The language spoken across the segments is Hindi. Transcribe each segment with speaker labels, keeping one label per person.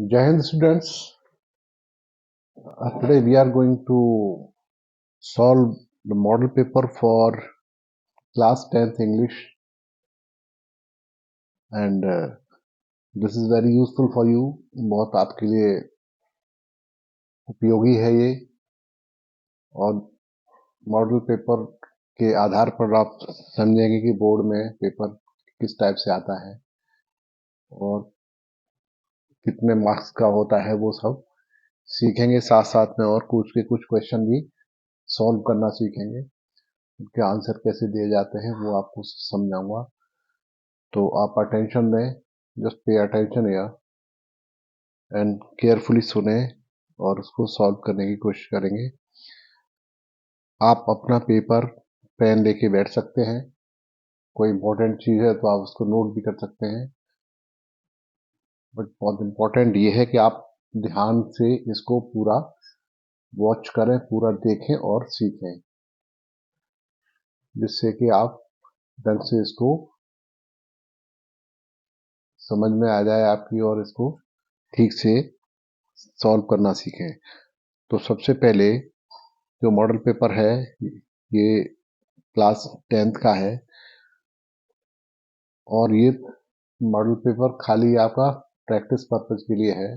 Speaker 1: Jai Hind students, today we are going to solve the model paper for class 10th English, and this is very useful for you. बहुत आपके लिए उपयोगी है ये, और मॉडल पेपर के आधार पर आप समझेंगे कि बोर्ड में पेपर किस टाइप से आता है और कितने मार्क्स का होता है, वो सब सीखेंगे। साथ साथ में और कुछ क्वेश्चन भी सॉल्व करना सीखेंगे, उनके आंसर कैसे दिए जाते हैं वो आपको समझाऊंगा। तो आप अटेंशन दें, just pay attention here and carefully सुने और उसको सॉल्व करने की कोशिश करेंगे। आप अपना पेपर पेन लेके बैठ सकते हैं, कोई इंपॉर्टेंट चीज है तो आप उसको नोट भी कर सकते हैं, बट बहुत इंपॉर्टेंट ये है कि आप ध्यान से इसको पूरा वॉच करें, पूरा देखें और सीखें, जिससे कि आप ढंग से इसको समझ में आ जाए आपकी और इसको ठीक से सॉल्व करना सीखें। तो सबसे पहले जो मॉडल पेपर है ये क्लास 10th का है, और ये मॉडल पेपर खाली आपका प्रैक्टिस पर्पज के लिए है।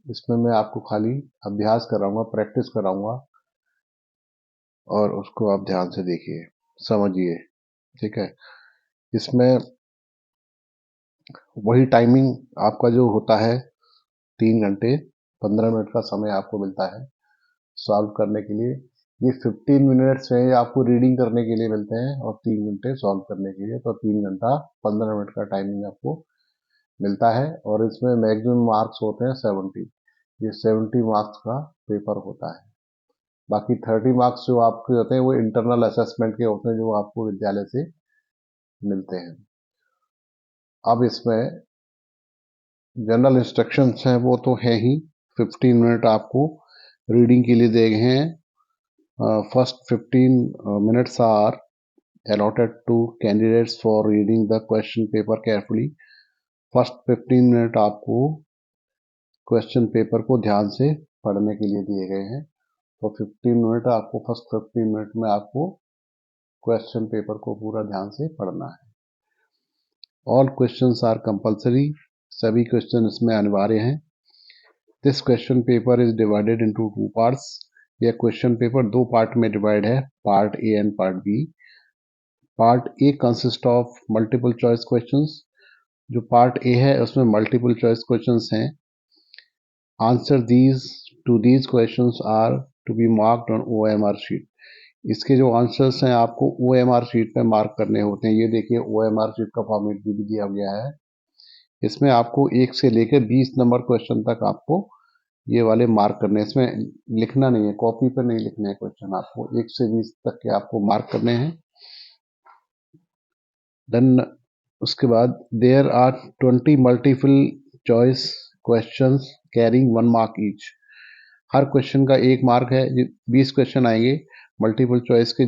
Speaker 1: इसमें मैं आपको खाली अभ्यास कराऊंगा, प्रैक्टिस कराऊंगा, और उसको आप ध्यान से देखिए, समझिए, ठीक है। इसमें वही टाइमिंग आपका जो होता है, 3 घंटे 15 मिनट का समय आपको मिलता है सॉल्व करने के लिए। ये 15 मिनट्स में आपको रीडिंग करने के लिए मिलते हैं और 3 घंटे सॉल्व करने के लिए, तो 3 घंटा 15 मिनट का टाइमिंग आपको मिलता है। और इसमें मैक्सिमम मार्क्स होते हैं 70। ये 70 मार्क्स का पेपर होता है। बाकी 30 मार्क्स जो आपके होते हैं वो इंटरनल असेसमेंट के होते हैं, जो आपको विद्यालय से मिलते हैं। अब इसमें जनरल इंस्ट्रक्शंस हैं, वो तो है ही। 15 मिनट आपको रीडिंग के लिए दिए गए हैं। First 15 minutes are allotted to candidates for reading the question paper carefully. First 15 minute आपको क्वेश्चन पेपर को ध्यान से पढ़ने के लिए दिए गए हैं। तो 15 मिनट आपको, फर्स्ट 15 मिनट में आपको क्वेश्चन पेपर को पूरा ध्यान से पढ़ना है। ऑल क्वेश्चंस आर कंपल्सरी, सभी क्वेश्चन इसमें अनिवार्य हैं। This question paper is divided into 2 parts. यह क्वेश्चन पेपर 2 पार्ट में डिवाइड है, part A and part B. Part A consist of multiple choice questions. जो पार्ट ए है उसमें मल्टीपल चॉइस क्वेश्चंस हैं। Answer to these questions are to be marked on OMR sheet. इसके जो आंसर्स हैं आपको OMR शीट पे मार्क करने होते हैं। ये देखिए OMR शीट का फॉर्मेट भी दिया गया है। इसमें आपको 1 से लेकर 20 नंबर क्वेश्चन तक आपको ये वाले मार्क करने हैं। इसमें लिखना नहीं है, कॉपी पर नहीं लिखने हैं क्वेश्चन, आपको 1 से 20 तक के आपको मार्क करने हैं। देन उसके बाद there are 20 multiple choice questions carrying 1 mark each. हर क्वेश्चन का 1 मार्क है। 20 क्वेश्चन आएंगे मल्टीपल चॉइस के,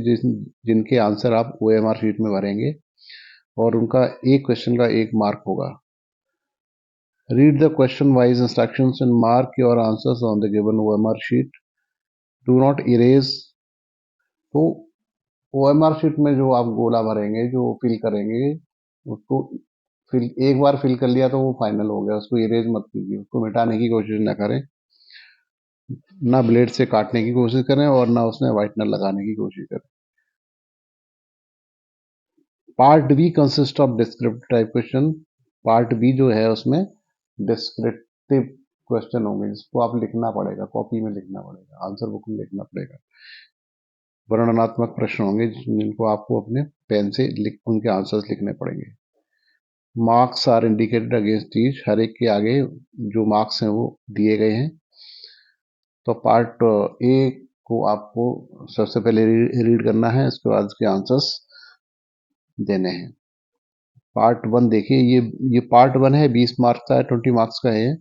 Speaker 1: जिनके आंसर आप OMR शीट में भरेंगे, और उनका एक क्वेश्चन का 1 मार्क होगा। Read the question wise instructions and mark your answers on the given OMR sheet. Do not erase. तो OMR शीट में जो आप गोला भरेंगे, जो फिल करेंगे, उसको एक बार फिल कर लिया तो वो फाइनल हो गया, उसको इरेज मत कीजिए, उसको मिटाने की कोशिश ना करें, ना ब्लेड से काटने की कोशिश करें और ना उसमें व्हाइटनर लगाने की कोशिश करें। Part B consist of descriptive type question. Part B जो है उसमें डिस्क्रिप्टिव क्वेश्चन होंगे, जिसको आप लिखना पड़ेगा, कॉपी में लिखना पड़ेगा, आंसर बुक में लिखना पड़ेगा। वर्णनात्मक प्रश्न होंगे जिनको आपको अपने पेन से उनके आंसर्स लिखने पड़ेंगे। Marks are indicated against each. हर एक के आगे जो मार्क्स हैं वो दिए गए हैं। तो पार्ट ए को आपको सबसे पहले रीड करना है, उसके बाद उसके आंसर्स देने हैं। पार्ट 1 देखिए, ये पार्ट 1 है, 20 मार्क्स का है, 20 मार्क्स का है।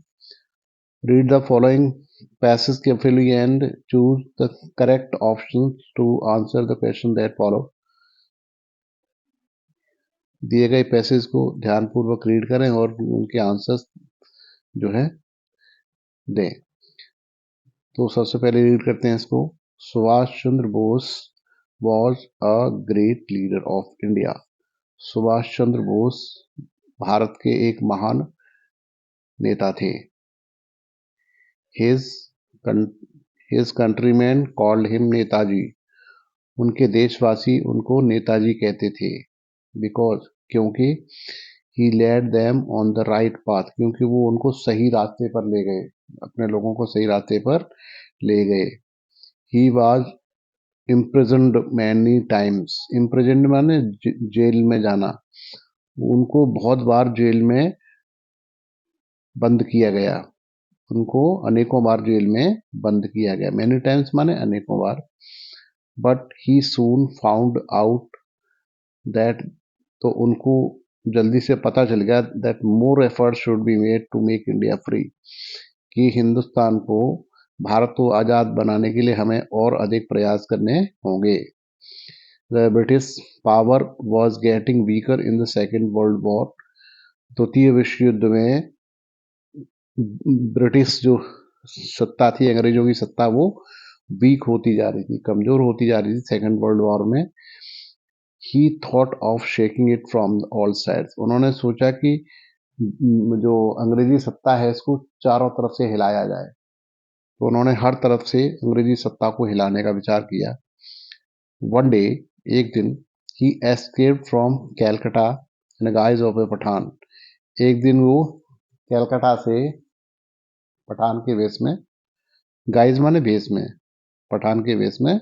Speaker 1: Read the following passage carefully and choose the correct option to answer the question that follow. दिए गए पैसेज को ध्यानपूर्वक रीड करें और उनके आंसर्स जो है दें। तो सबसे पहले रीड करते हैं इसको। Subhash Chandra Bose was a great leader of India. Subhash Chandra Bose Bharat के एक महान नेता थे। His his countryman called him Netaji. उनके देशवासी उनको नेताजी कहते थे। बिकॉज क्योंकि he led them on the right path, क्योंकि वो उनको सही रास्ते पर ले गए, अपने लोगों को सही रास्ते पर ले गए। He was imprisoned many times. Imprisoned माने जेल में जाना। उनको बहुत बार जेल में बंद किया गया। उनको अनेकों बार जेल में बंद किया गया। मैनी टाइम्स माने अनेकों बार। But he soon found out that, तो उनको जल्दी से पता चल गया that more effort should be made to make India free, कि हिंदुस्तान को, भारत को आज़ाद बनाने के लिए हमें और अधिक प्रयास करने होंगे। The British power was getting weaker in the second world war. द्वितीय विश्व युद्ध में ब्रिटिश जो सत्ता थी, अंग्रेजों की सत्ता, वो वीक होती जा रही थी, कमजोर होती जा रही थी सेकेंड वर्ल्ड वॉर में। ही thought of shaking it from all sides. उन्होंने सोचा कि जो अंग्रेजी सत्ता है इसको चारों तरफ से हिलाया जाए। तो उन्होंने हर तरफ से अंग्रेजी सत्ता को हिलाने का विचार किया। वन डे, एक दिन, he escaped from Calcutta in guise of a Pathan. एक दिन वो कैलकाटा से पठान के वेश में, गाइज माने वेश में, पठान के वेश में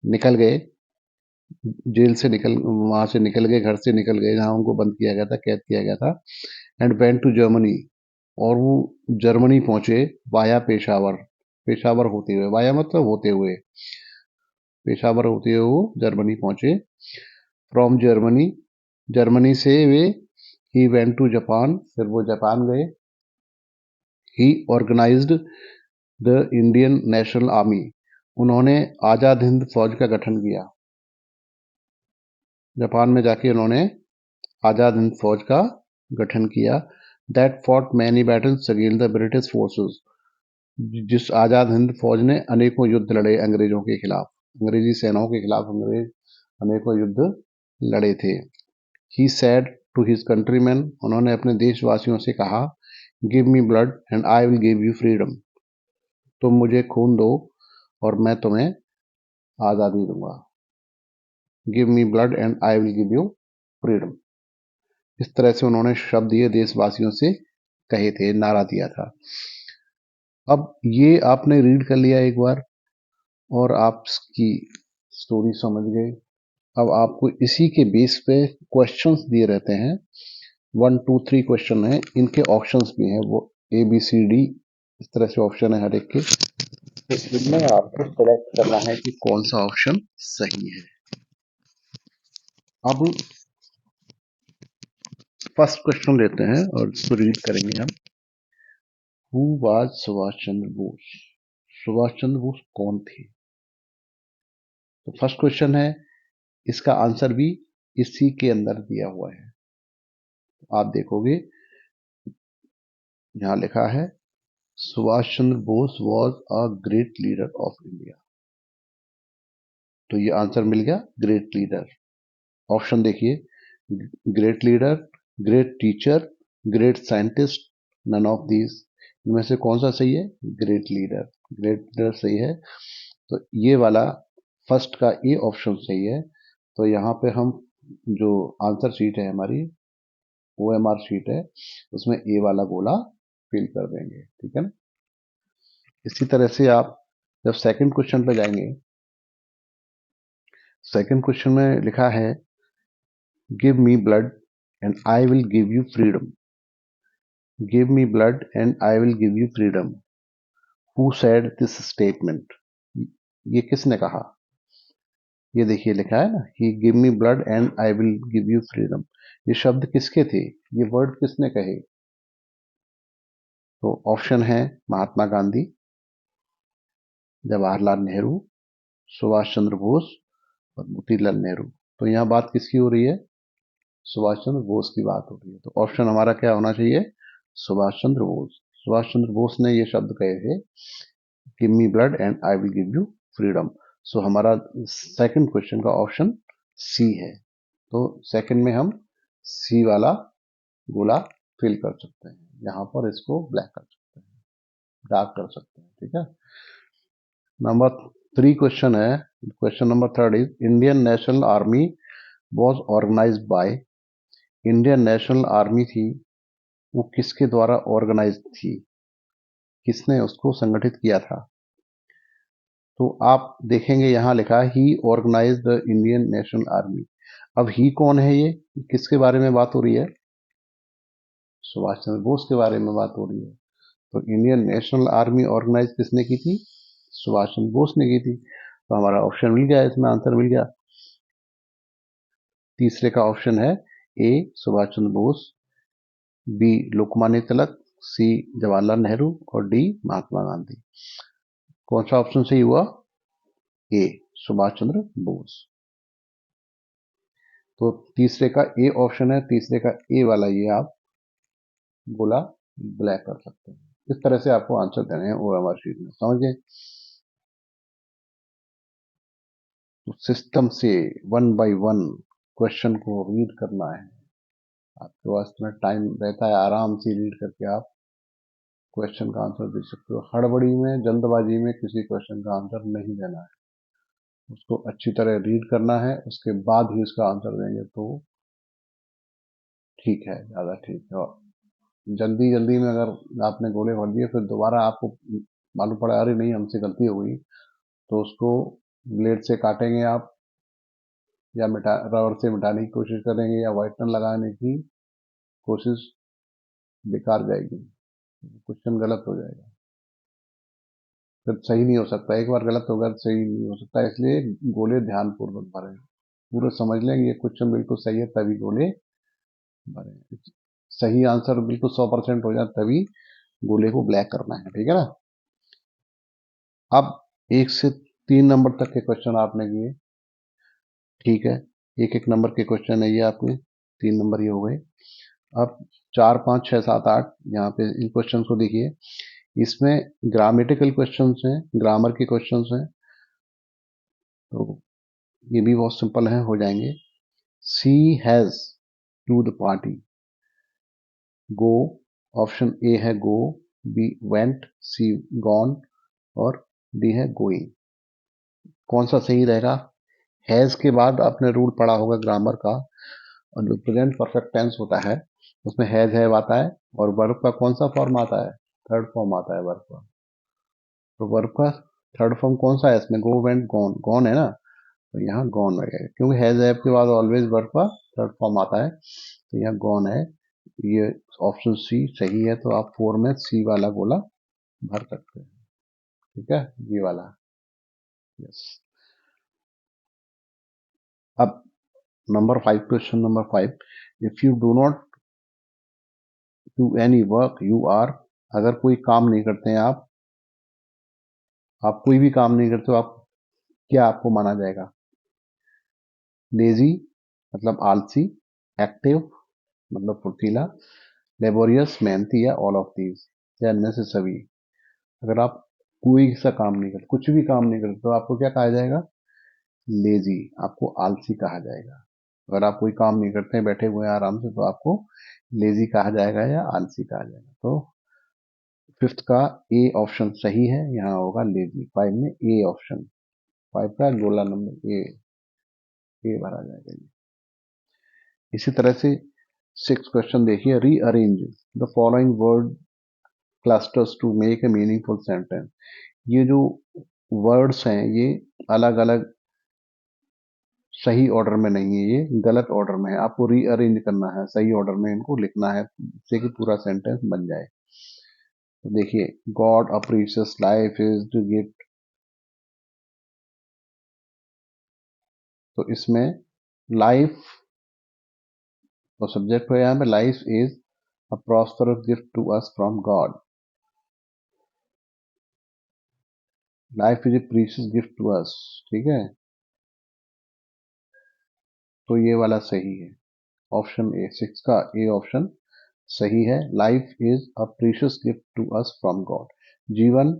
Speaker 1: निकल गए। जेल से निकल, वहां से निकल गए, घर से निकल गए जहां उनको बंद किया गया था, कैद किया गया था। एंड वेंट टू जर्मनी, और वो जर्मनी पहुंचे वाया पेशावर। पेशावर होते हुए, वाया मतलब होते हुए, पेशावर होते हुए वो जर्मनी पहुंचे। फ्रॉम जर्मनी, जर्मनी से वे ही वेंट टू जापान, फिर वो जापान गए। He organised the Indian National Army. उन्होंने आजाद हिंद फौज का गठन किया। जापान में जाके उन्होंने आजाद हिंद फौज का गठन किया। That fought many battles against the British forces. जिस आजाद हिंद फौज ने अनेकों युद्ध लड़े अंग्रेजों के खिलाफ, अंग्रेजी सेनाओं के खिलाफ अंग्रेज अनेकों युद्ध लड़े थे। ही सैड टू हिज कंट्रीमैन। उन्होंने अपने देशवासियों से कहा, give me blood and I will give you freedom. तुम मुझे खून दो और मैं तुम्हें आज़ादी दूंगा। Give me blood and I will give you freedom. इस तरह से उन्होंने शब्द ये देशवासियों से कहे थे, नारा दिया था। अब ये आपने रीड कर लिया एक बार और आप इसकी स्टोरी समझ गए। अब आपको इसी के बेस पे क्वेश्चंस दिए रहते हैं, 1 2 3 क्वेश्चन है, इनके ऑप्शंस भी हैं, वो ABCD इस तरह से ऑप्शन है हर एक के। तो इनमें आपको सेलेक्ट करना है कि कौन सा ऑप्शन सही है। अब फर्स्ट क्वेश्चन लेते हैं और इसको रीड करेंगे हम। Who was Subhash Chandra Bose? सुभाष चंद्र बोस कौन थे? तो फर्स्ट क्वेश्चन है, इसका आंसर भी इसी के अंदर दिया हुआ है। आप देखोगे यहां लिखा है, Subhash Chandra Bose was a great leader of India. तो ये आंसर मिल गया, ग्रेट लीडर। ऑप्शन देखिए, great leader, great teacher, great scientist, none of these. इनमें से कौन सा सही है? Great leader. ग्रेट लीडर सही है। तो ये वाला फर्स्ट का ए ऑप्शन सही है। तो यहाँ पे हम जो आंसर शीट है हमारी, OMR शीट है, उसमें ए वाला गोला फिल कर देंगे। ठीक है ना? इसी तरह से आप जब सेकंड क्वेश्चन पे जाएंगे, सेकंड क्वेश्चन में लिखा है, give me blood and I will give you freedom. Give me blood and I will give you freedom. Who said this statement? ये किसने कहा? ये देखिए लिखा है ना, he give me blood and I will give you freedom. ये शब्द किसके थे? ये वर्ड किसने कहे? तो ऑप्शन है महात्मा गांधी, जवाहरलाल नेहरू, सुभाष चंद्र बोस और मोतीलाल नेहरू। तो यहाँ बात किसकी हो रही है? सुभाष चंद्र बोस की बात हो रही है। तो ऑप्शन हमारा क्या होना चाहिए? सुभाष चंद्र बोस। सुभाष चंद्र बोस ने ये शब्द कहे थे, give me blood and I will give you freedom. So हमारा सेकंड क्वेश्चन का ऑप्शन सी है। तो सेकंड में हम सी वाला गोला फिल कर सकते हैं, यहाँ पर इसको ब्लैक कर सकते हैं, डार्क कर सकते हैं, ठीक है। नंबर 3 क्वेश्चन है, question number 3 is Indian National Army was organised by. Indian National Army थी, वो किसके द्वारा ऑर्गेनाइज थी, किसने उसको संगठित किया था। तो आप देखेंगे यहाँ लिखा है he organise the Indian National Army. अब ही कौन है, ये किसके बारे में बात हो रही है, सुभाष चंद्र बोस के बारे में बात हो रही है। तो इंडियन नेशनल आर्मी ऑर्गेनाइज किसने की थी, सुभाष चंद्र बोस ने की थी। तो हमारा ऑप्शन मिल गया, इसमें आंसर मिल गया। तीसरे का ऑप्शन है ए सुभाष चंद्र बोस, बी लोकमान्य तिलक, सी जवाहरलाल नेहरू और डी महात्मा गांधी। कौन सा ऑप्शन सही हुआ, ए सुभाष चंद्र बोस। तो तीसरे का ए ऑप्शन है, तीसरे का ए वाला ये आप गोला ब्लैक कर सकते हैं। इस तरह से आपको आंसर देने हैं ओएमआर शीट में, समझ गए। तो सिस्टम से वन बाय वन क्वेश्चन को रीड करना है, आपके पास में टाइम रहता है, आराम से रीड करके आप क्वेश्चन का आंसर दे सकते हो। हड़बड़ी में, जल्दबाजी में किसी क्वेश्चन का आंसर नहीं देना है, उसको अच्छी तरह रीड करना है, उसके बाद ही उसका आंसर देंगे तो ठीक है, ज़्यादा ठीक है। और जल्दी जल्दी में अगर आपने गोले भर दिए, फिर दोबारा आपको मालूम पड़ा अरे नहीं हमसे गलती हो गई, तो उसको ब्लेड से काटेंगे आप, या रबर से मिटाने की कोशिश करेंगे, या व्हाइटनर लगाने की कोशिश, बेकार जाएगी, क्वेश्चन गलत हो जाएगा, फिर सही नहीं हो सकता। एक बार गलत होगा तो सही नहीं हो सकता, इसलिए गोले ध्यानपूर्वक भरें, पूरा समझ लें ये क्वेश्चन बिल्कुल सही है तभी गोले भरें। सही आंसर बिल्कुल 100% हो जाए तभी गोले को ब्लैक करना है, ठीक है ना। अब 1 से 3 नंबर तक के क्वेश्चन आपने किए, ठीक है, एक एक नंबर के क्वेश्चन है ये आपके, 3 नंबर ये हो गए। अब 4, 5, 6, 7, 8 यहाँ पे इन क्वेश्चन को देखिए, इसमें ग्रामेटिकल क्वेश्चंस हैं, ग्रामर के क्वेश्चंस हैं, तो ये भी बहुत सिंपल हैं, हो जाएंगे। She has to the party, go, option A है go, B went, C gone और डी है गोइंग। कौन सा सही रहेगा, हैज के बाद आपने रूल पढ़ा होगा ग्रामर का, और जो प्रेजेंट परफेक्ट टेंस होता है उसमें हैज हैव आता है, और वर्ब का कौन सा फॉर्म आता है, थर्ड फॉर्म आता है वर्ब का। तो वर्ब का थर्ड फॉर्म कौन सा है इसमें, गो वेंट गॉन, गॉन है ना, तो यहाँ गॉन लगेगा, क्योंकि हैज हैव के बाद ऑलवेज वर्ब का थर्ड फॉर्म आता है, तो यहाँ गॉन है। ये ऑप्शन सी सही है, तो आप 4 में सी वाला गोला भर सकते हैं, ठीक है, ये वाला, यस। अब number 5, question number 5, if you do not do any work you are, अगर कोई काम नहीं करते हैं आप कोई भी काम नहीं करते हो, आप क्या आपको माना जाएगा, लेजी मतलब आलसी, एक्टिव मतलब फुर्तीला, लेबोरियस मेहनती, या ऑल ऑफ दीज, या इनमें से सभी। अगर आप कोई सा काम नहीं करते, कुछ भी काम नहीं करते, तो आपको क्या कहा जाएगा, लेजी, आपको आलसी कहा जाएगा। अगर आप कोई काम नहीं करते हैं, बैठे हुए हैं आराम से, तो आपको लेजी कहा जाएगा या आलसी कहा जाएगा। तो फिफ्थ का ए ऑप्शन सही है, यहाँ होगा लेजी। 5 में ए ऑप्शन, 5 का गोला नंबर ए भरा जाएगा। इसी तरह से 6 क्वेश्चन देखिए, rearrange the following word clusters to make a meaningful sentence. ये जो वर्ड्स हैं ये अलग अलग सही ऑर्डर में नहीं है, ये गलत ऑर्डर में है, आपको रीअरेंज करना है, सही ऑर्डर में इनको लिखना है, जिससे कि पूरा सेंटेंस बन जाए। तो देखिए, God a precious life is the gift, तो इसमें लाइफ तो सब्जेक्ट हो, यहाँ पे life is a prosperous gift to us from God, life is a precious gift to us, ठीक है, तो ये वाला सही है, ऑप्शन ए, 6 का ए ऑप्शन सही है। Life is a precious gift to us from God. जीवन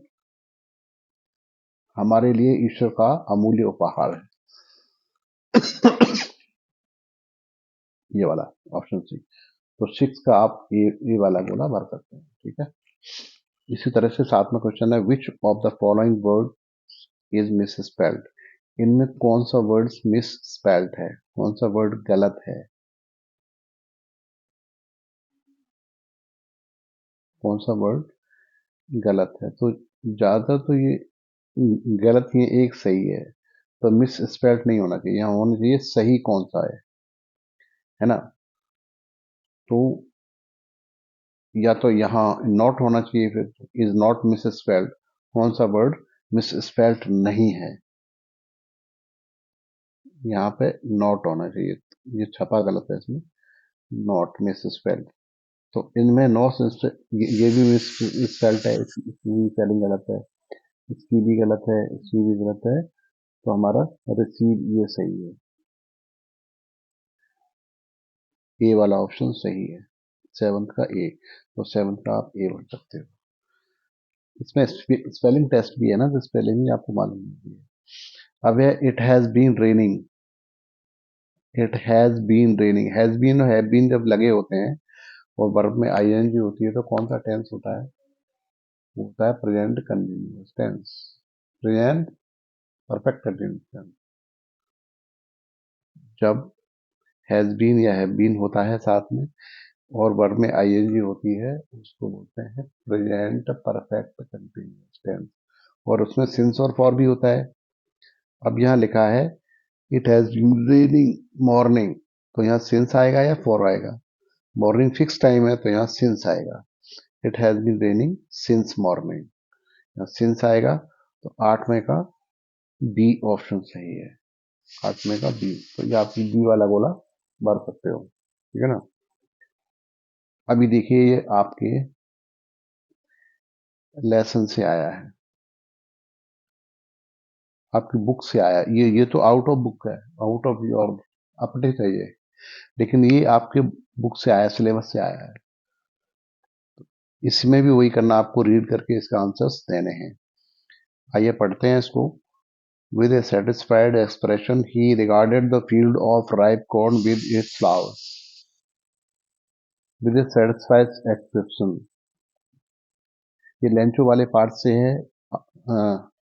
Speaker 1: हमारे लिए ईश्वर का अमूल्य उपहार है। ये वाला ऑप्शन सी। तो सिक्स का आप ये वाला गोला भर सकते हैं। ठीक है। इसी तरह से सातवां क्वेश्चन है, which of the following word is miss spelled. इनमें कौन सा वर्ड मिस स्पेल्ड है, कौन सा वर्ड गलत है, कौन सा वर्ड गलत है। तो ज्यादा तो ये गलत ही है, एक सही है। तो मिस स्पेल्ड नहीं होना चाहिए, यहाँ होना चाहिए सही कौन सा है ना। तो या तो यहाँ नॉट होना चाहिए, फिर इज नॉट मिस स्पेल्ड। कौन सा वर्ड मिस स्पेल्ड नहीं है, यहाँ पे नॉट होना चाहिए। ये छपा गलत है इसमें, नॉट मिस स्पेल्ड। तो इनमें नॉट ये भी मिस स्पेल्ड है, इसकी भी स्पेलिंग गलत है, इसकी भी गलत है, इसकी भी गलत है। तो हमारा रिसीव ये सही है, ए वाला ऑप्शन सही है, सेवंथ का ए। तो सेवंथ का आप ए भर सकते हो। इसमें स्पेलिंग टेस्ट भी है ना, तो स्पेलिंग भी आपको मालूम नहीं है। अब है it has been raining. It has been raining, has been और हैव बीन जब लगे होते हैं और वर्ब में आईएनजी होती है, तो कौन सा टेंस होता है, वो होता है present continuous tense, present perfect continuous tense. जब हैज बीन या हैव बीन होता है साथ में और वर्ब में आईएनजी होती है, उसको बोलते हैं प्रेजेंट परफेक्ट कंटिन्यूअस टेंस। और उसमें सिंस और फॉर भी होता है। अब यहाँ लिखा है it has been raining morning, तो यहाँ सिंस आएगा या फॉर आएगा। मॉर्निंग फिक्स टाइम है, तो यहाँ सिंस आएगा। It has been raining since morning, यहाँ सिंस आएगा। तो आठवें का बी ऑप्शन सही है, आठवें का बी। तो ये आप बी वाला गोला भर सकते हो। ठीक है ना। अभी देखिए ये आपके लेसन से आया है, आपकी बुक से आया है। ये तो आउट ऑफ बुक है, आउट ऑफ योर अपने चाहिए, लेकिन ये आपके बुक से आया, सिलेबस से आया है। इसमें भी वही करना, आपको रीड करके इसका आंसर्स देने हैं। आइए पढ़ते हैं इसको। With a satisfied expression, he regarded the field of ripe corn with its flowers. With a satisfied expression, ये लेंचो वाले पार्ट से है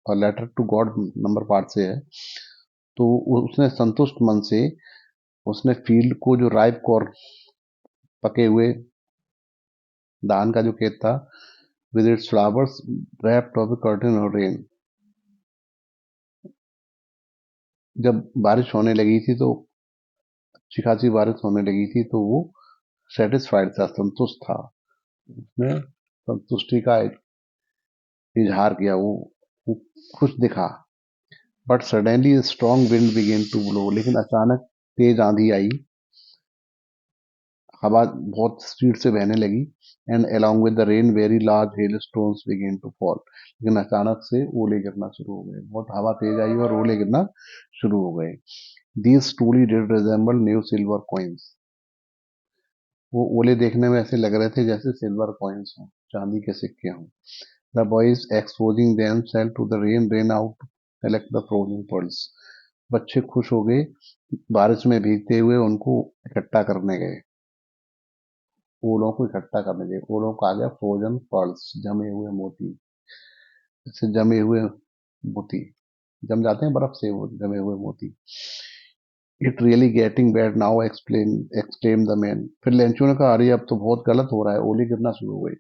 Speaker 1: और letter to God number part से है। तो उसने संतुष्ट मन से उसने फील्ड को, जो राइप कॉर्न पके हुए धान का जो खेत था, with its flowers wrapped of a curtain of rain, जब बारिश होने लगी थी, तो अच्छी खासी बारिश होने लगी थी, तो वो सेटिस्फाइड था, संतुष्ट था। उसने संतुष्टि का इजहार किया, वो खुश दिखा। But suddenly strong wind began to blow, लेकिन अचानक तेज आंधी आई, हवा बहुत स्पीड से बहने लगी। And along with the rain very large hailstones began to fall, लेकिन अचानक से ओले गिरना शुरू हो गए, बहुत हवा तेज आई और ओले गिरना शुरू हो गए। These truly did resemble new silver coins, वो ओले देखने में ऐसे लग रहे थे जैसे सिल्वर कॉइन्स हों, चांदी के सिक्के हों। The boys exposing themselves to the rain ran out collect the frozen pearls, बच्चे खुश हो गए, बारिश में भीगते हुए उनको इकट्ठा करने गए, ओलों को इकट्ठा करने गए। ओलों का आ गया फ्रोजन पर्ल्स, जमे हुए मोती, जैसे जमे हुए मोती जम जाते हैं बर्फ से, वो जमे हुए मोती। It really getting bad now explain exclaim the man, फिर लेंचू ने कहा अरे अब तो बहुत गलत हो रहा है, ओले गिरना शुरू हो गई,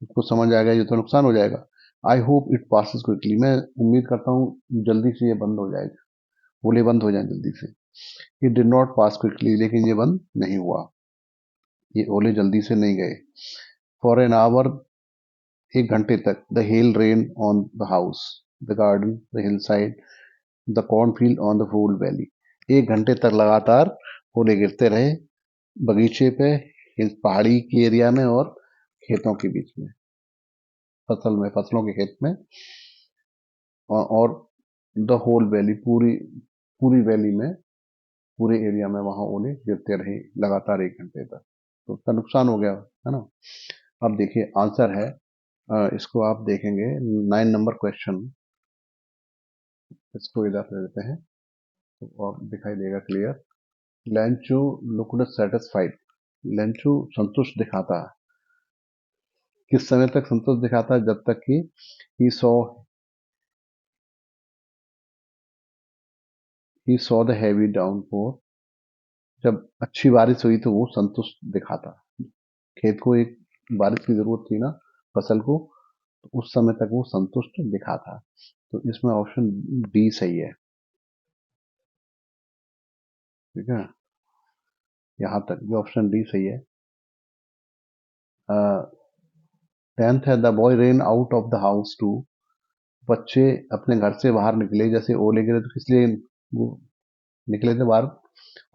Speaker 1: उसको समझ आ गया ये तो नुकसान हो जाएगा। I hope it passes quickly, मैं उम्मीद करता हूँ जल्दी से ये बंद हो जाएगा, ओले बंद हो जाए जल्दी से। It did not pass quickly, लेकिन ये बंद नहीं हुआ, ये ओले जल्दी से नहीं गए। फॉर एन आवर, एक घंटे तक, the hail rain on the house, the garden, the hillside, the cornfield on the whole valley, एक घंटे तक लगातार ओले गिरते रहे बगीचे पे, पहाड़ी के एरिया में और खेतों के बीच में, फसलों के खेत में, और द होल वैली, पूरी पूरी वैली में, पूरे एरिया में वहां ओले गिरते रहे लगातार एक घंटे तक। तो उसका नुकसान हो गया, है ना। अब देखिए आंसर है, इसको आप देखेंगे 9 नंबर क्वेश्चन, इसको इधर ले लेते हैं तो और दिखाई देगा क्लियर। लेंचू लुक्ड सेटिस्फाइड, लेंचू संतुष्ट दिखाता है, किस समय तक संतुष्ट दिखाता है, जब तक कि he saw the heavy downpour, जब अच्छी बारिश हुई तो वो संतुष्ट दिखाता। खेत को एक बारिश की जरूरत थी ना, फसल को, तो उस समय तक वो संतुष्ट दिखाता। तो इसमें ऑप्शन डी सही है, ठीक है, यहां तक ये ऑप्शन डी सही है। 10th है, the boy ran out of the house to, बच्चे अपने घर से बाहर निकले, जैसे ओले गिरे तो किस लिए वो निकले थे बाहर,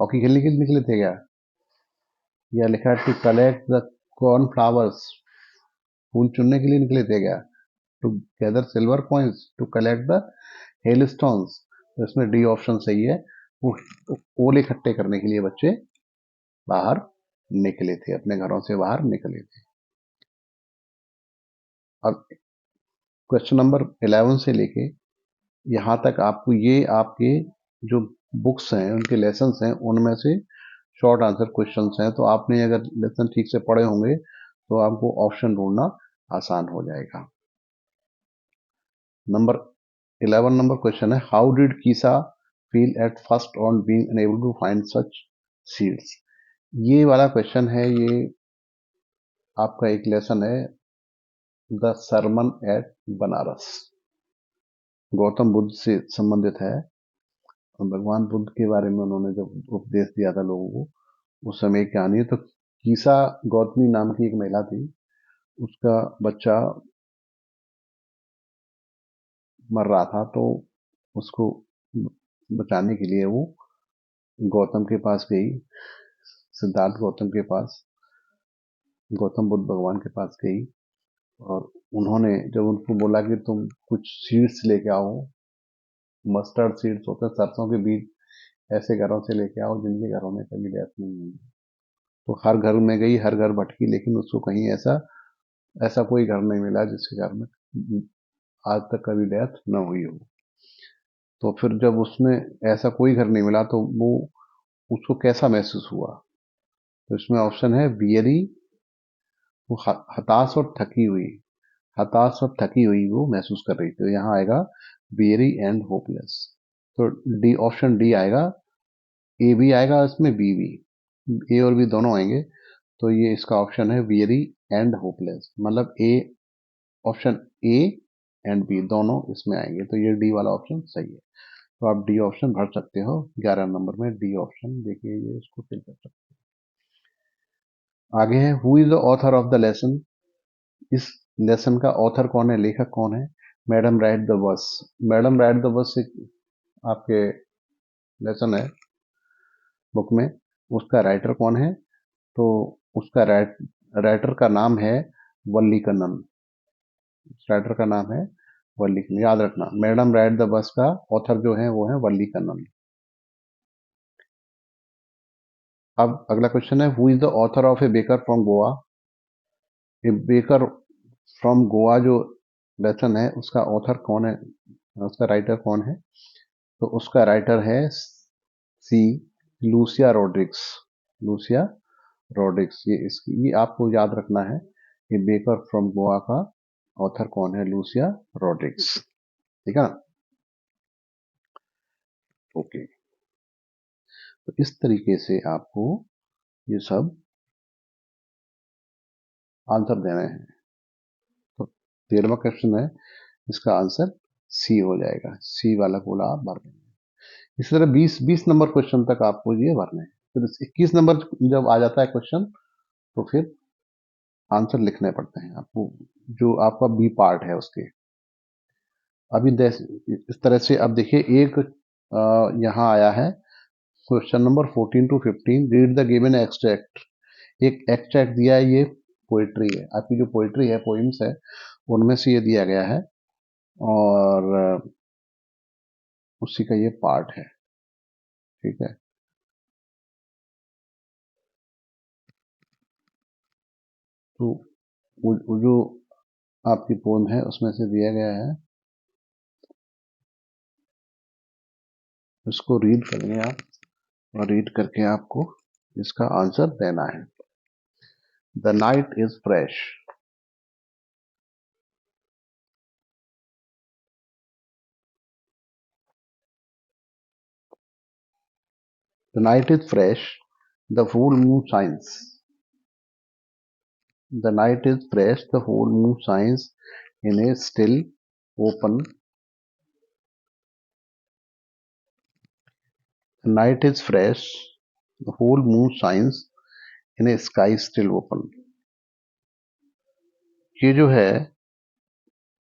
Speaker 1: हॉकी खेलने के लिए निकले थे क्या? या लिखा है to collect the corn flowers, फूल चुनने के लिए निकले थे क्या? To gather silver coins, to collect the hail stones, तो इसमें डी ऑप्शन सही है। वो ओले इकट्ठे करने के लिए बच्चे बाहर निकले थे, अपने घरों से बाहर निकले थे। अब क्वेश्चन नंबर 11 से लेके यहाँ तक आपको ये आपके जो बुक्स हैं, उनके लेसन्स हैं, उनमें से शॉर्ट आंसर क्वेश्चंस हैं। तो आपने अगर लेसन ठीक से पढ़े होंगे तो आपको ऑप्शन ढूंढना आसान हो जाएगा। नंबर 11 नंबर क्वेश्चन है, how did Kisa feel at first on being unable to find such seeds. ये वाला क्वेश्चन है, ये आपका एक लेसन है, the sermon at Benares, Gautam Buddha से संबंधित है। और भगवान बुद्ध के बारे में उन्होंने जब उपदेश दिया था लोगों को, उस समय की कहानी है। तो कीसा गौतमी नाम की एक महिला थी, उसका बच्चा मर रहा था, तो उसको बचाने के लिए वो गौतम के पास गई, सिद्धार्थ गौतम के पास, गौतम बुद्ध भगवान के पास गई। और उन्होंने जब उनको बोला कि तुम कुछ सीड्स लेके आओ, मस्टर्ड सीड्स होते हैं, सरसों के बीज, ऐसे घरों से लेके आओ जिनके घरों में कभी डेथ नहीं हुई। तो हर घर में गई, हर घर भटकी, लेकिन उसको कहीं ऐसा ऐसा कोई घर नहीं मिला जिसके घर में आज तक कभी डेथ न हुई हो। तो फिर जब उसने ऐसा कोई घर नहीं मिला तो वो उसको कैसा महसूस हुआ? तो इसमें ऑप्शन है वियरी, वो हताश और थकी हुई, हताश और थकी हुई वो महसूस कर रही थी। तो यहाँ आएगा वियरी एंड होपलेस। तो डी, ऑप्शन डी आएगा। ए भी आएगा इसमें, बी भी, ए और बी दोनों आएंगे। तो ये इसका ऑप्शन है वियरी एंड होपलेस, मतलब ए, ऑप्शन ए एंड बी दोनों इसमें आएंगे। तो ये डी वाला ऑप्शन सही है। तो आप डी ऑप्शन भर सकते हो 11 नंबर में, डी ऑप्शन देखिए, ये इसको फिल कर सकते हैं। आगे है, who is the author of the lesson, इस लेसन का ऑथर कौन है, लेखक कौन है? Madam ride the bus, madam ride the bus एक आपके लेसन है बुक में, उसका राइटर कौन है? तो उसका राइटर का नाम है वल्ली कन्नन, राइटर का नाम है वल्ली कन्नन, याद रखना, मैडम राइड द बस का ऑथर जो है वो है वल्ली कन्नन। अब अगला क्वेश्चन है, who is the author of A baker from Goa, A baker from Goa जो लेसन है उसका ऑथर कौन है, उसका राइटर कौन है? तो उसका राइटर है सी लूसिया रॉड्रिक्स, लूसिया रॉड्रिक्स। ये इसकी, ये आपको याद रखना है कि बेकर फ्रॉम गोवा का ऑथर कौन है, लूसिया रॉड्रिक्स, ठीक है ना। ओके, तो इस तरीके से आपको ये सब आंसर देने हैं। तो 13वां क्वेश्चन है, इसका आंसर सी हो जाएगा, सी वाला कोला आप भर देंगे। इसी तरह 20 नंबर क्वेश्चन तक आपको ये भरने हैं। फिर 21 नंबर जब आ जाता है क्वेश्चन, तो फिर आंसर लिखने पड़ते हैं आपको, जो आपका बी पार्ट है उसके। अभी इस तरह से अब देखिए, एक यहाँ आया है question number 14 to 15, read the given extract, एक एक्सट्रैक्ट दिया है, ये पोइट्री है आपकी, जो पोइट्री है, पोइम्स है, उनमें से ये दिया गया है। और उसी का ये पार्ट है, ठीक है। तो वो जो आपकी पोम है उसमें से दिया गया है, उसको रीड करेंगे आप, और रीड करके आपको इसका आंसर देना है। The night is fresh. The night is fresh, the full moon shines. The night is fresh, the whole moon shines in a still open. The night is fresh, the whole moon shines in a sky still open. ये जो है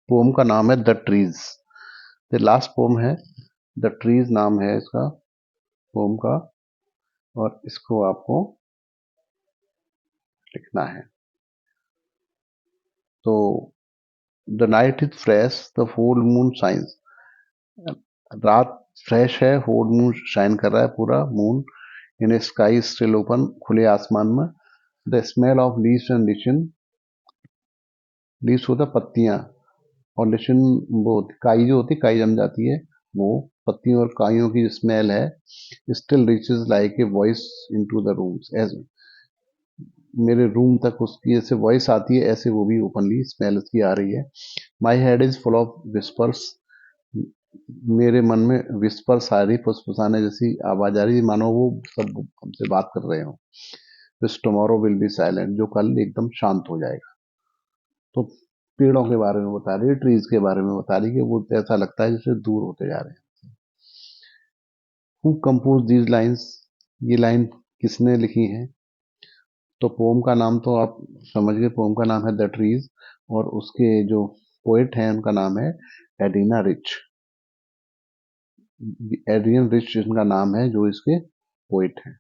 Speaker 1: पोम का नाम है द ट्रीज। ये लास्ट पोम है, द ट्रीज नाम है इसका पोम का, और इसको आपको लिखना है। तो the night is fresh, the whole moon shines. रात फ्रेश है, होल मून शाइन कर रहा है, पूरा moon in sky still open, खुले आसमान में। The smell of leaves and lichen, leaves होता पत्तियां, और लिचन वो काई जो होती, काई जम जाती है, वो पत्तियों और काइयों की स्मेल है। Still reaches like a voice into the rooms, as मेरे रूम तक उसकी ऐसे वॉइस आती है, ऐसे वो भी ओपनली स्मेल उसकी आ रही है। My head is full of whispers, मेरे मन में विस्पर्स आ रही, फुसफुसाने जैसी आवाज आ रही है, मानो वो सब हमसे बात कर रहे हो। This tomorrow will be silent, जो कल एकदम शांत हो जाएगा। तो पेड़ों के बारे में बता रही है, ट्रीज के बारे में बता रही है कि वो ऐसा लगता है जैसे दूर होते जा रहे हैं। हु कंपोज दीज लाइन्स, ये लाइन किसने लिखी है? तो पोम का नाम तो आप समझ गए, पोम का नाम है द ट्रीज, और उसके जो पोएट हैं उनका नाम है एडिना रिच। एड्रियन रिच इनका नाम है जो इसके पोएट हैं।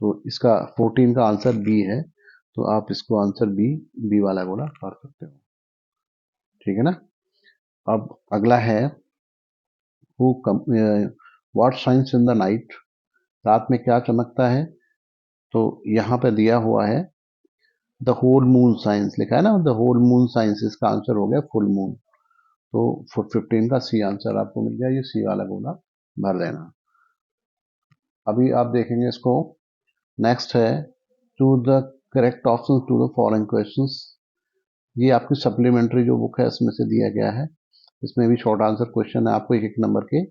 Speaker 1: तो इसका 14 का आंसर बी है, तो आप इसको आंसर बी वाला बोला कर सकते हो। ठीक है ना। अब अगला है who what shines in the night, रात में क्या चमकता है? तो यहाँ पे दिया हुआ है द होल मून साइंस, लिखा है ना, द होल मून साइंस, इसका आंसर हो गया फुल मून। तो 15 का सी आंसर आपको मिल गया, ये सी वाला गोला भर देना। अभी आप देखेंगे इसको, नेक्स्ट है to the correct option to the following questions. ये आपकी सप्लीमेंट्री जो बुक है उसमें से दिया गया है, इसमें भी शॉर्ट आंसर क्वेश्चन है, आपको एक एक नंबर के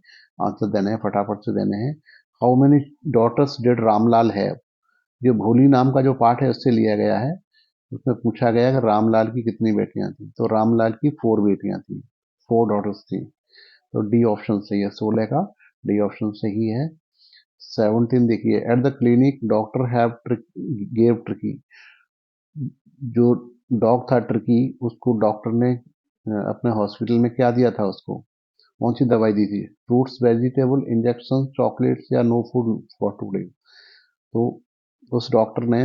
Speaker 1: आंसर देने हैं, फटाफट से देने हैं। How many daughters did Ramlal है, जो भोली नाम का जो पार्ट है उससे लिया गया है। उसमें पूछा गया कि रामलाल की कितनी बेटियां थी, तो रामलाल की 4 बेटियां थी, 4 डॉटर्स थी। तो डी ऑप्शन सही है, 16 का डी ऑप्शन सही है। 17 देखिए, at the clinic doctor have gave tricky, जो डॉग था ट्रिकी, उसको डॉक्टर ने अपने हॉस्पिटल में क्या दिया था उसको, कौन सी दवाई दी थी? फ्रूट्स, वेजिटेबल, इंजेक्शन, चॉकलेट्स, या नो फूड फॉर टुडे। तो उस डॉक्टर ने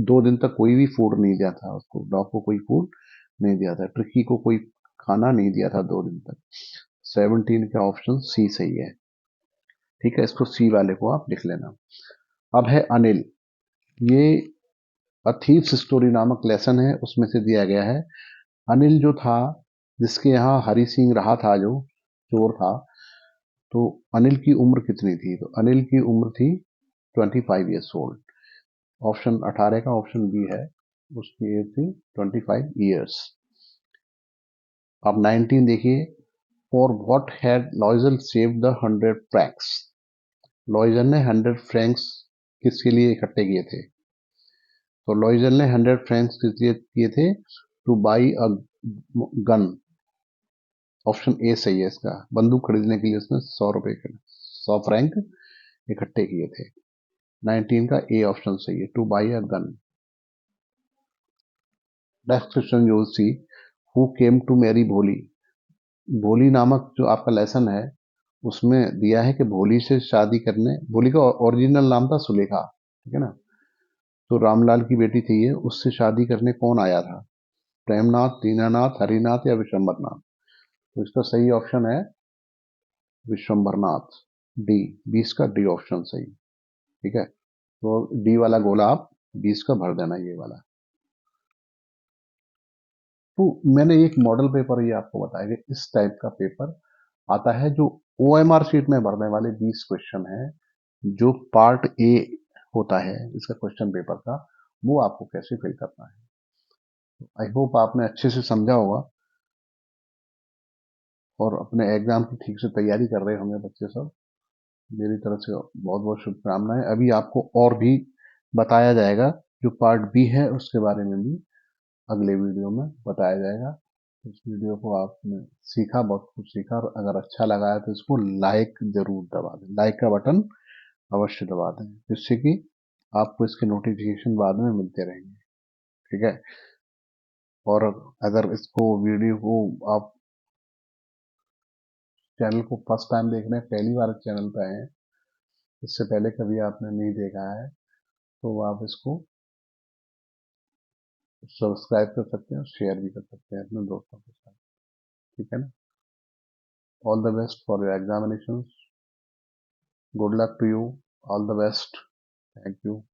Speaker 1: 2 दिन तक कोई भी फूड नहीं दिया था उसको, डॉग को कोई फूड नहीं दिया था, ट्रिकी को कोई खाना नहीं दिया था 2 दिन तक। 17 का ऑप्शन सी सही है। ठीक है, इसको सी वाले को आप लिख लेना। अब है अनिल, ये अ थीव्स स्टोरी नामक लेसन है, उसमें से दिया गया है। अनिल जो था, जिसके यहाँ हरि सिंह रहा था, जो चोर था, तो अनिल की उम्र कितनी थी? तो अनिल की उम्र थी 25 ईयर्स ओल्ड। ऑप्शन 18 का ऑप्शन बी है, उसकी एज थी 25 ईयर्स। अब 19 देखिए, for what had लॉयजल saved the 100 Franks, लॉयजल ने 100 फ्रैंक्स किसके लिए इकट्ठे किए थे? तो लॉयजल ने 100 फ्रैंक्स किस लिए किए थे? Two by a gun, option A सही है इसका, बंदूक खरीदने के लिए उसने 100 रुपए 100 फ्रैंक इकट्ठे किए थे। 19 का ए ऑप्शन सही है, two by a gun. Next question जो सी, हु केम टू मैरी भोली, भोली नामक जो आपका लेसन है उसमें दिया है कि भोली से शादी करने, भोली का ओरिजिनल नाम था सुलेखा, ठीक है ना, तो रामलाल की बेटी थी ये, उससे शादी करने कौन आया था? प्रेमनाथ, दीनानाथ, हरिनाथ, या विशंबरनाथ। तो इसका सही ऑप्शन है विश्वंभरनाथ, डी 20 का डी ऑप्शन सही। ठीक है, तो डी वाला गोला आप 20 का भर देना, ये वाला। तो मैंने एक मॉडल पेपर ये आपको बताया कि इस टाइप का पेपर आता है, जो ओएमआर शीट में भरने वाले 20 क्वेश्चन है, जो पार्ट ए होता है इसका क्वेश्चन पेपर का, वो आपको कैसे फिल करना है। आई होप आपने अच्छे से समझा होगा और अपने एग्जाम की ठीक से तैयारी कर रहे होंगे बच्चे सब। मेरी तरफ से बहुत बहुत शुभकामनाएं। अभी आपको और भी बताया जाएगा, जो पार्ट बी है उसके बारे में भी अगले वीडियो में बताया जाएगा। इस वीडियो को आपने सीखा, बहुत कुछ सीखा, और अगर अच्छा लगा है तो इसको लाइक जरूर दबा दें, लाइक का बटन अवश्य दबा दें, जिससे कि आपको इसके नोटिफिकेशन बाद में मिलते रहेंगे। ठीक है। और अगर इसको वीडियो को आप चैनल को फर्स्ट टाइम देख रहे हैं, पहली बार चैनल पे आए हैं, इससे पहले कभी आपने नहीं देखा है, तो आप इसको सब्सक्राइब कर सकते हैं और शेयर भी कर सकते हैं अपने दोस्तों के साथ। ठीक है ना। All the best for your examinations. Good luck to you. All the best. Thank you.